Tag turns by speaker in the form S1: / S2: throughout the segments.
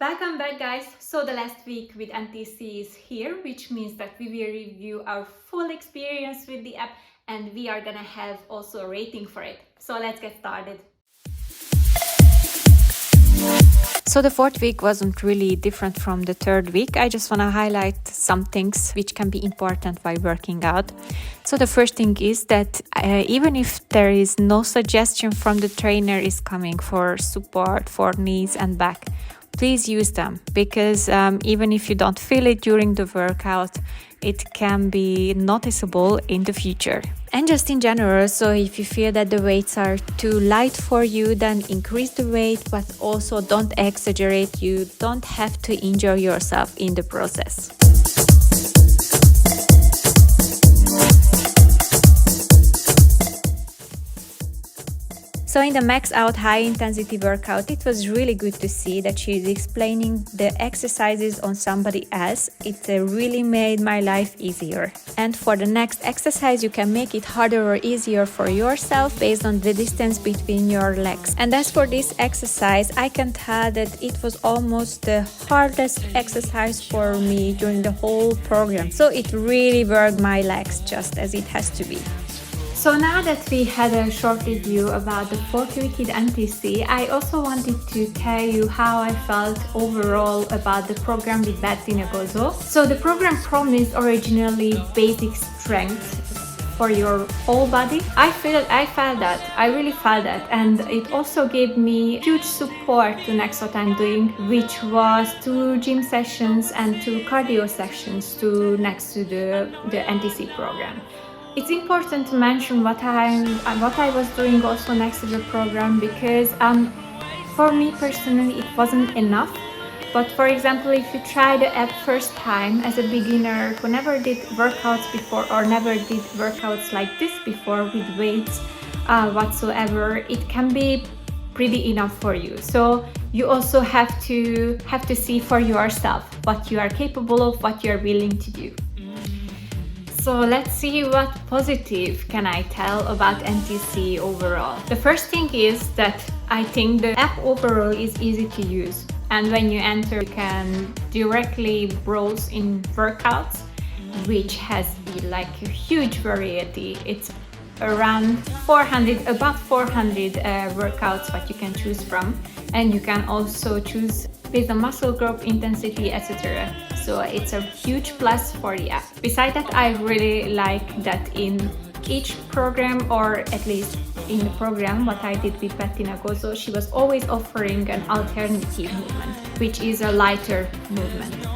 S1: Welcome back, guys. So the last week with NTC is here, which means that we will review our full experience with the app and we are gonna have also a rating for it. So let's get started.
S2: So the fourth week wasn't really different from the third week. I just want to highlight some things which can be important while working out. So the first thing is that even if there is no suggestion from the trainer is coming for support for knees and back, please use them because even if you don't feel it during the workout, it can be noticeable in the future. And just in general, so if you feel that the weights are too light for you, then increase the weight, but also don't exaggerate. You don't have to injure yourself in the process. So in the max out high intensity workout, it was really good to see that she's explaining the exercises on somebody else. It really made my life easier. And for the next exercise, you can make it harder or easier for yourself based on the distance between your legs. And as for this exercise, I can tell that it was almost the hardest exercise for me during the whole program. So it really worked my legs just as it has to be.
S1: So now that we had a short review about the fourth week with NTC, I also wanted to tell you how I felt overall about the program with Betty Nagozo. So the program promised originally basic strength for your whole body. I really felt that, and it also gave me huge support to next what I'm doing, which was 2 gym sessions and 2 cardio sessions to next to the NTC program. It's important to mention what I was doing also next to the program because for me personally it wasn't enough. But for example, if you try the app first time as a beginner who never did workouts before or never did workouts like this before with weights whatsoever, it can be pretty enough for you. So you also have to see for yourself what you are capable of, what you are willing to do. So let's see what positive can I tell about NTC overall. The first thing is that I think the app overall is easy to use, and when you enter you can directly browse in workouts, which has like a huge variety. It's around 400 workouts what you can choose from, and you can also choose based on muscle group, intensity, etc. So it's a huge plus for the app. Besides that, I really like that in each program, or at least in the program what I did with Betty Nagozo, she was always offering an alternative movement, which is a lighter movement.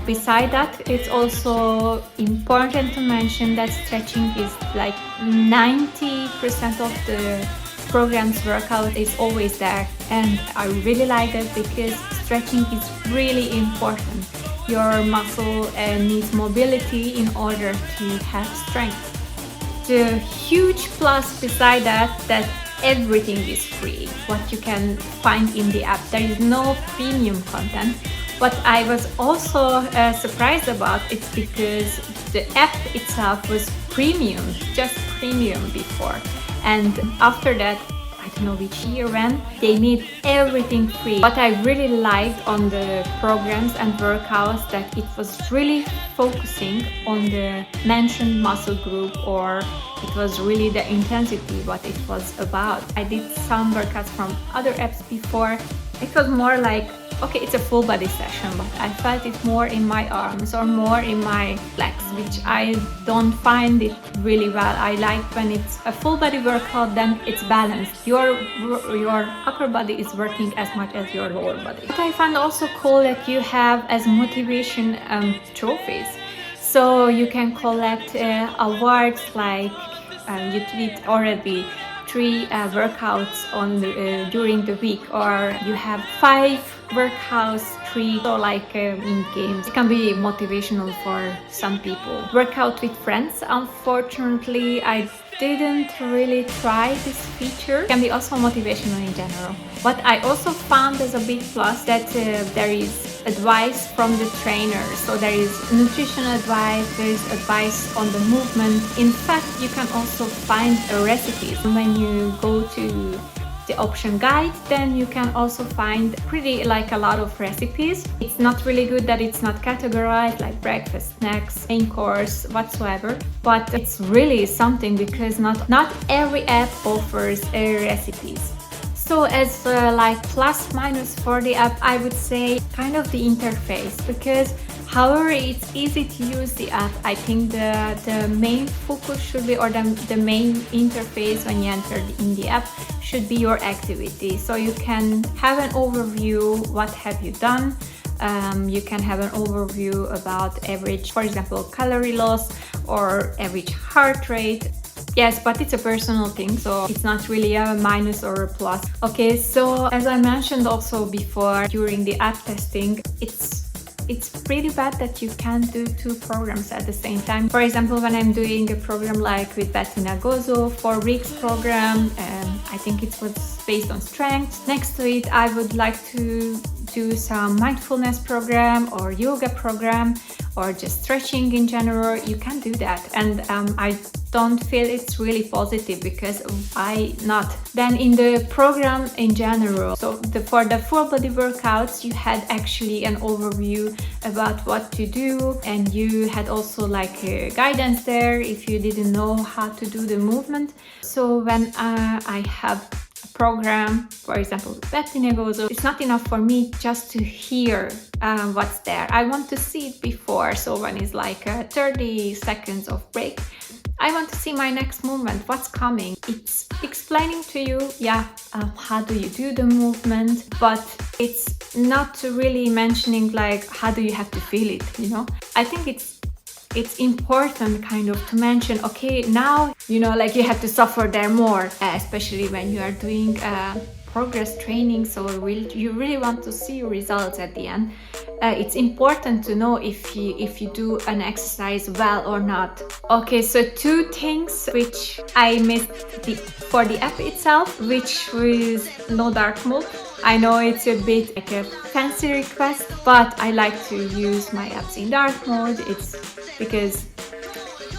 S1: Besides that, it's also important to mention that stretching is like 90% of the program's workout is always there, and I really like it because stretching is really important. Your muscle needs mobility in order to have strength. The huge plus beside that everything is free, what you can find in the app. There is no premium content. What I was also surprised about is because the app itself was premium, just premium before. And after that, I don't know which year when, they made everything free. What I really liked on the programs and workouts that it was really focusing on the mentioned muscle group, or it was really the intensity what it was about. I did some workouts from other apps before. It was more like, okay, it's a full body session, but I felt it more in my arms or more in my legs, which I don't find it really well. I like when it's a full body workout, then it's balanced. Your upper body is working as much as your lower body. What I find also cool that you have as motivation trophies. So you can collect awards like you did already 3 workouts on during the week, or you have 5 workouts, 3, or like in games. It can be motivational for some people. Workout with friends, unfortunately I didn't really try this feature. It can be also motivational in general. What I also found as a big plus that there is advice from the trainer. So there is nutritional advice, there is advice on the movement. In fact, you can also find recipes when you go to the option guide, then you can also find pretty like a lot of recipes. It's not really good that it's not categorized like breakfast, snacks, main course, whatsoever, but it's really something because not every app offers recipes. So as like plus minus for the app, I would say kind of the interface, because however it's easy to use the app, I think the main focus should be, or the main interface when you enter in the app should be your activity. So you can have an overview, what have you done. You can have an overview about average, for example, calorie loss or average heart rate. Yes, but it's a personal thing, so it's not really a minus or a plus. Okay, so as I mentioned also before, during the app testing, it's pretty bad that you can't do two programs at the same time. For example, when I'm doing a program like with Bettina Gozzo, 4 weeks program, and I think it was based on strength. Next to it, I would like to do some mindfulness program or yoga program or just stretching in general. You can do that, and I don't feel it's really positive, because why not? Then in the program in general, so for the full body workouts, you had actually an overview about what to do, and you had also like guidance there if you didn't know how to do the movement. So when I have a program, for example, Bettina Gozzo, it's not enough for me just to hear what's there. I want to see it before. So when it's like 30 seconds of break, I want to see my next movement, what's coming. It's explaining to you, how do you do the movement, but it's not really mentioning like how do you have to feel it, you know? I think it's important kind of to mention, okay, now, you know, like you have to suffer there more, especially when you are doing progress training, so you really want to see results at the end. It's important to know if you do an exercise well or not. Okay, so 2 things which I missed for the app itself, which was no dark mode. I know it's a bit like a fancy request, but I like to use my apps in dark mode. It's because,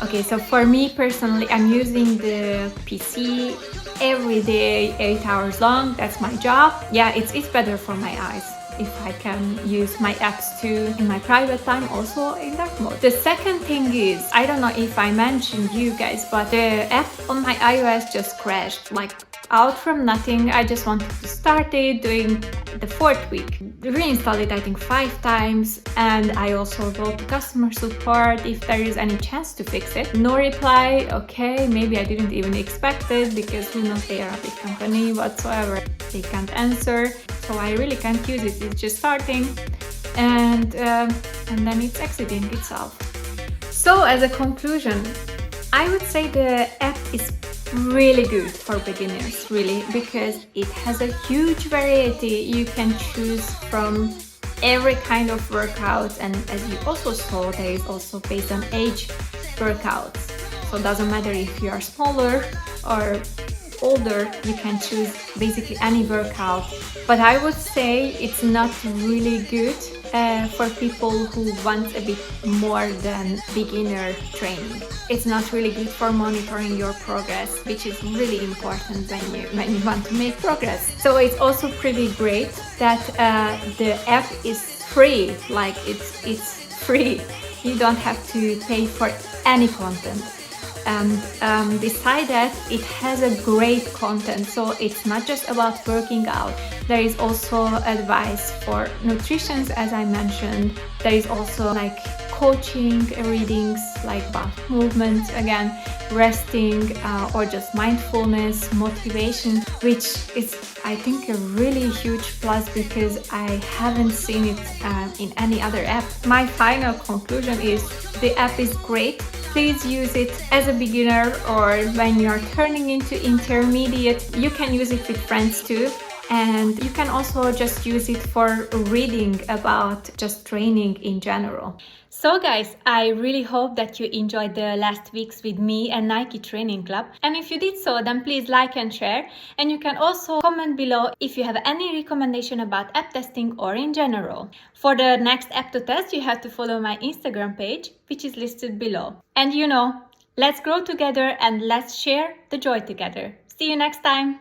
S1: okay, so for me personally, I'm using the PC every day, 8 hours long. That's my job. Yeah, it's better for my eyes if I can use my apps too in my private time, also in dark mode. The second thing is, I don't know if I mentioned you guys, but the app on my iOS just crashed, like out from nothing. I just wanted to start it, doing the 4th week. Reinstalled it I think 5 times, and I also wrote to customer support if there is any chance to fix it. No reply. Okay, maybe I didn't even expect it, because who knows, they are a big company whatsoever. They can't answer, so I really can't use it. It's just starting, and then it's exiting itself. So as a conclusion, I would say the app is really good for beginners, really, because it has a huge variety. You can choose from every kind of workout, and as you also saw, there is also based on age workouts. So it doesn't matter if you are smaller or older, you can choose basically any workout. But I would say it's not really good for people who want a bit more than beginner training. It's not really good for monitoring your progress, which is really important when you want to make progress. So it's also pretty great that the app is free. Like it's free. You don't have to pay for any content. And beside that, it has a great content, so it's not just about working out. There is also advice for nutrition, as I mentioned. There is also like coaching readings, like about movement, again, resting, or just mindfulness, motivation, which is, I think, a really huge plus, because I haven't seen it in any other app. My final conclusion is the app is great. Please use it as a beginner, or when you're turning into intermediate. You can use it with friends too. And you can also just use it for reading about just training in general. So guys, I really hope that you enjoyed the last weeks with me and Nike Training Club. And if you did so, then please like and share. And you can also comment below if you have any recommendation about app testing or in general. For the next app to test, you have to follow my Instagram page, which is listed below. And let's grow together and let's share the joy together. See you next time.